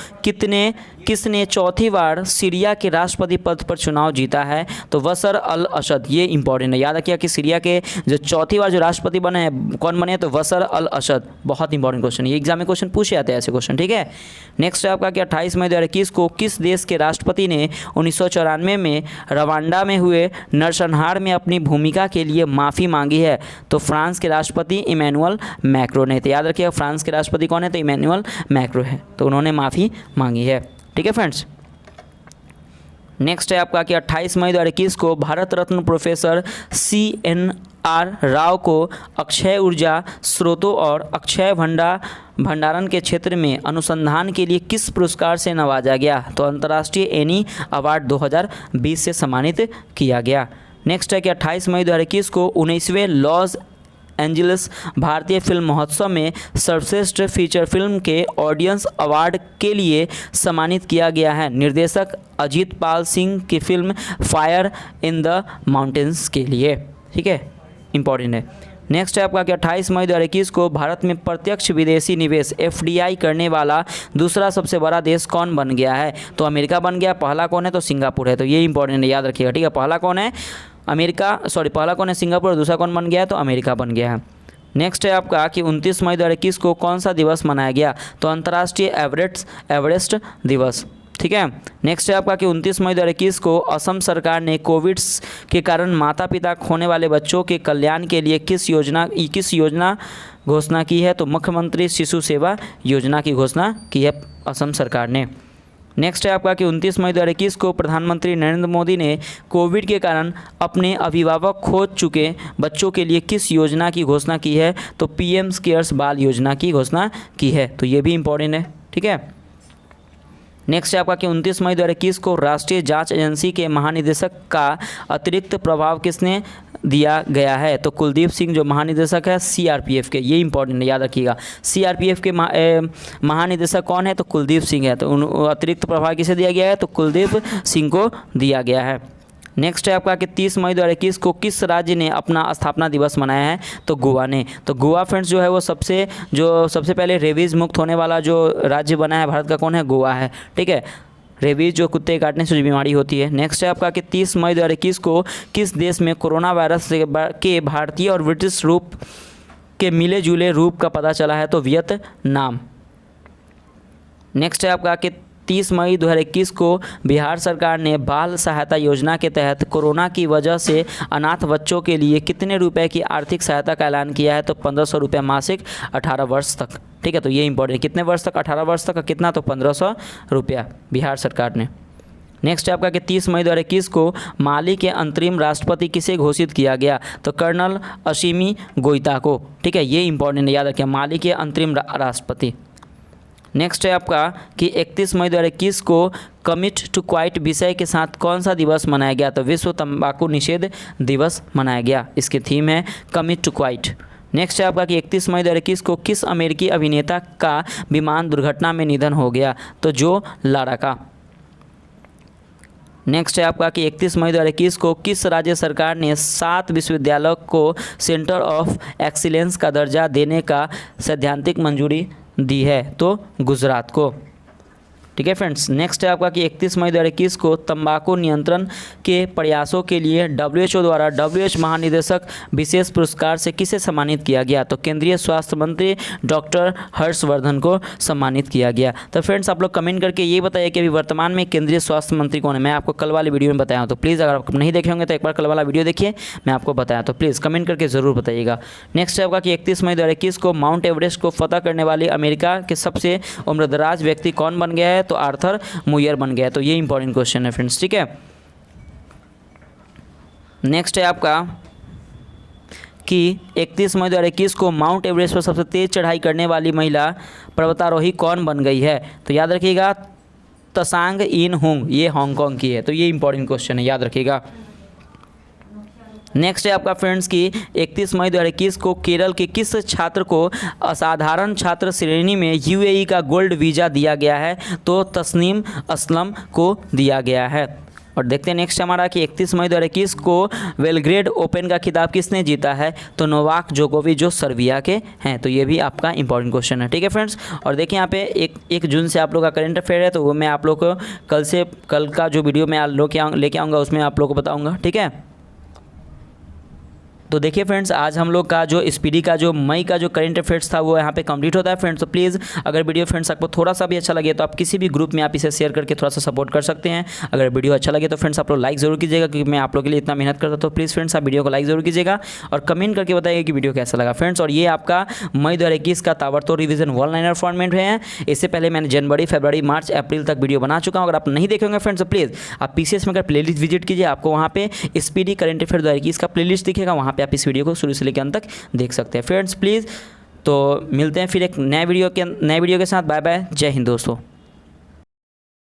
S1: किसने चौथी बार सीरिया के राष्ट्रपति पद पर चुनाव जीता है? तो बशर अल असद। ये इंपॉर्टेंट है, याद रखिए कि सीरिया के जो चौथी बार जो राष्ट्रपति बने हैं कौन बने? तो बशर अल असद। बहुत इंपॉर्टेंट क्वेश्चन, ये एग्जाम में क्वेश्चन पूछे जाते हैं ऐसे क्वेश्चन, ठीक है। नेक्स्ट है आपका कि 28 मई 2021 को किस देश के राष्ट्रपति ने 1994 में रवांडा में हुए नरसंहार में अपनी भूमिका के लिए माफ़ी मांगी है? तो फ्रांस के राष्ट्रपति इमैनुअल मैक्रो ने। तो याद रखिए फ्रांस के राष्ट्रपति कौन है? तो इमैनुअल मैक्रो है, तो उन्होंने माफ़ी मांगी है, ठीक है फ्रेंड्स। नेक्स्ट है आपका कि 28 मई 2021 को भारत रत्न प्रोफेसर CNR राव को अक्षय ऊर्जा स्रोतों और अक्षय भंडारण के क्षेत्र में अनुसंधान के लिए किस पुरस्कार से नवाजा गया? तो अंतर्राष्ट्रीय एनी अवार्ड 2020 से सम्मानित किया गया। नेक्स्ट है कि 28 मई 2021 को 19वें लॉस एंजलिस भारतीय फिल्म महोत्सव में सर्वश्रेष्ठ फीचर फिल्म के ऑडियंस अवार्ड के लिए सम्मानित किया गया है निर्देशक अजीत पाल सिंह की film fire in the mountains के लिए, ठीक है, इंपॉर्टेंट है। नेक्स्ट है आपका कि 28 मई 2021 को भारत में प्रत्यक्ष विदेशी निवेश FDI करने वाला दूसरा सबसे बड़ा देश कौन बन गया है? तो अमेरिका बन गया। पहला कौन है? तो सिंगापुर है। तो ये इंपॉर्टेंट है, याद रखिएगा, ठीक है। पहला कौन है? पहला कौन है? सिंगापुर। और दूसरा कौन बन गया है? तो अमेरिका बन गया है। नेक्स्ट है आपका कि 29 मई 2021 को कौन सा दिवस मनाया गया? तो अंतर्राष्ट्रीय एवरेस्ट दिवस, ठीक है। नेक्स्ट है आपका कि 29 मई 2021 को असम सरकार ने कोविड के कारण माता पिता खोने वाले बच्चों के कल्याण के लिए किस योजना घोषणा की है? तो मुख्यमंत्री शिशु सेवा योजना की घोषणा की है असम सरकार ने। नेक्स्ट है आपका कि 29 मई 2021 को प्रधानमंत्री नरेंद्र मोदी ने कोविड के कारण अपने अभिभावक खो चुके बच्चों के लिए किस योजना की घोषणा की है? तो PM केयर्स बाल योजना की घोषणा की है। तो ये भी इंपॉर्टेंट है, ठीक है। नेक्स्ट है आपका कि 29 मई 2021 को राष्ट्रीय जांच एजेंसी के महानिदेशक का अतिरिक्त प्रभाव किसने दिया गया है? तो कुलदीप सिंह जो महानिदेशक है CRPF के। ये इंपॉर्टेंट है, याद रखिएगा। CRPF के महानिदेशक कौन है? तो कुलदीप सिंह है। तो अतिरिक्त प्रभाव किसे दिया गया है? तो कुलदीप सिंह को दिया गया है। नेक्स्ट है आपका कि 30 मई 2021 को किस राज्य ने अपना स्थापना दिवस मनाया है? तो गोवा ने। तो गोवा फ्रेंड्स जो है वो सबसे पहले रेबीज़ मुक्त होने वाला जो राज्य बना है भारत का कौन है? गोवा है, ठीक है। रेबीज जो कुत्ते काटने से जो बीमारी होती है। नेक्स्ट है आपका कि 30 मई 2021 को किस देश में कोरोना वायरस के भारतीय और ब्रिटिश रूप के मिले जुले रूप का पता चला है, तो वियतनाम। नेक्स्ट है आपका कि 30 मई 2021 को बिहार सरकार ने बाल सहायता योजना के तहत कोरोना की वजह से अनाथ बच्चों के लिए कितने रुपए की आर्थिक सहायता का ऐलान किया है, तो 1500 रुपये मासिक 18 वर्ष तक। ठीक है, तो ये इंपॉर्टेंट, कितने वर्ष तक, 18 वर्ष तक का कितना, तो 1500 रुपया बिहार सरकार ने। नेक्स्ट है आपका कि 30 मई 2021 को माली के अंतरिम राष्ट्रपति किसे घोषित किया गया, तो कर्नल असीमी गोइता को। ठीक है, ये इंपॉर्टेंट याद रखें, माली के अंतरिम राष्ट्रपति। नेक्स्ट है आपका कि 31 मई 2021 को कमिट टू क्वाइट विषय के साथ कौन सा दिवस मनाया गया, तो विश्व तंबाकू निषेध दिवस मनाया गया। इसकी थीम है कमिट टू क्वाइट। नेक्स्ट है आपका कि 31 मई 2021 को किस अमेरिकी अभिनेता का विमान दुर्घटना में निधन हो गया, तो जो लारा का। नेक्स्ट है आपका कि 31 मई 2021 को किस राज्य सरकार ने 7 विश्वविद्यालयों को सेंटर ऑफ एक्सीलेंस का दर्जा देने का सैद्धांतिक मंजूरी दी है, तो गुजरात को। ठीक है फ्रेंड्स। नेक्स्ट है आपका कि 31 मई 2021 को तंबाकू नियंत्रण के प्रयासों के लिए WHO द्वारा WHO महानिदेशक विशेष पुरस्कार से किसे सम्मानित किया गया, तो केंद्रीय स्वास्थ्य मंत्री डॉक्टर हर्षवर्धन को सम्मानित किया गया। तो फ्रेंड्स आप लोग कमेंट करके ये बताइए कि अभी वर्तमान में केंद्रीय स्वास्थ्य मंत्री कौन है। मैं आपको कल वाली वीडियो में बताया हूँ, तो प्लीज़ अगर आप नहीं देखे होंगे तो एक बार कल वाला वीडियो देखिए, मैं आपको बताया, तो प्लीज़ कमेंट करके ज़रूर बताइएगा। नेक्स्ट है आपका कि 31 मई 2021 को माउंट एवरेस्ट को फतह करने वाले अमेरिका के सबसे उम्रदराज व्यक्ति कौन बन गया है, तो आर्थर मुयर बन गया। तो ये इंपॉर्टेंट क्वेश्चन है फ्रेंड्स। ठीक है, नेक्स्ट है आपका कि 31 मई 2021 को माउंट एवरेस्ट पर सबसे तेज चढ़ाई करने वाली महिला पर्वतारोही कौन बन गई है, तो याद रखिएगा त्सांग इन हुंग, ये हांगकांग की है। तो ये इंपॉर्टेंट क्वेश्चन है, याद रखिएगा। नेक्स्ट है आपका फ्रेंड्स कि 31 मई 2021 को केरल के किस छात्र को असाधारण छात्र श्रेणी में UAE का गोल्ड वीज़ा दिया गया है, तो तस्नीम असलम को दिया गया है। और देखते हैं नेक्स्ट हमारा कि 31 मई 2021 को बेलग्रेड ओपन का खिताब किसने जीता है, तो नोवाक जोकोविच जो सर्बिया के हैं। तो ये भी आपका इंपॉर्टेंट क्वेश्चन है। ठीक है फ्रेंड्स। और देखिए यहाँ पे 1 जून से आप लोग का करंट अफेयर है, तो वो मैं आप लोग को कल का जो वीडियो मैं लेके आऊँगा उसमें आप लोग को बताऊँगा। ठीक है, तो देखिए फ्रेंड्स आज हम लोग का जो स्पीडी का जो मई का जो करंट अफेयर्स था वो यहाँ पे कंप्लीट होता है फ्रेंड्स। तो प्लीज़ अगर वीडियो फ्रेंड्स आपको थोड़ा सा भी अच्छा लगे तो आप किसी भी ग्रुप में आप इसे शेयर करके थोड़ा सा सपोर्ट कर सकते हैं। अगर वीडियो अच्छा लगे तो फ्रेंड्स आप लोग लाइक ज़रूर कीजिएगा, क्योंकि मैं आप लोग के लिए इतना मेहनत करता हूँ। तो प्लीज़ फ्रेंड्स आप वीडियो को लाइक ज़रूर कीजिएगा और कमेंट करके बताइए कि वीडियो कैसा लगा फ्रेंड्स। और ये आपका मई 2021 का ताबड़तोड़ रिवीजन 1 लाइनर फॉर्मेट है। इससे पहले मैंने जनवरी, फरवरी, मार्च, अप्रैल तक वीडियो बना चुका हूँ। अगर आप नहीं देखे होंगे फ्रेंड्स तो प्लीज़ आप PCS में अगर प्लेलिस्ट विजिट कीजिए, आपको वहाँ पे स्पीडी करंट अफेयर 2021 का प्लेलिस्ट दिखेगा, वहाँ पे आप इस वीडियो को शुरू से लेकर अंत तक देख सकते हैं फ्रेंड्स प्लीज़। तो मिलते हैं फिर एक नए वीडियो के साथ। बाय बाय, जय हिंद दोस्तों।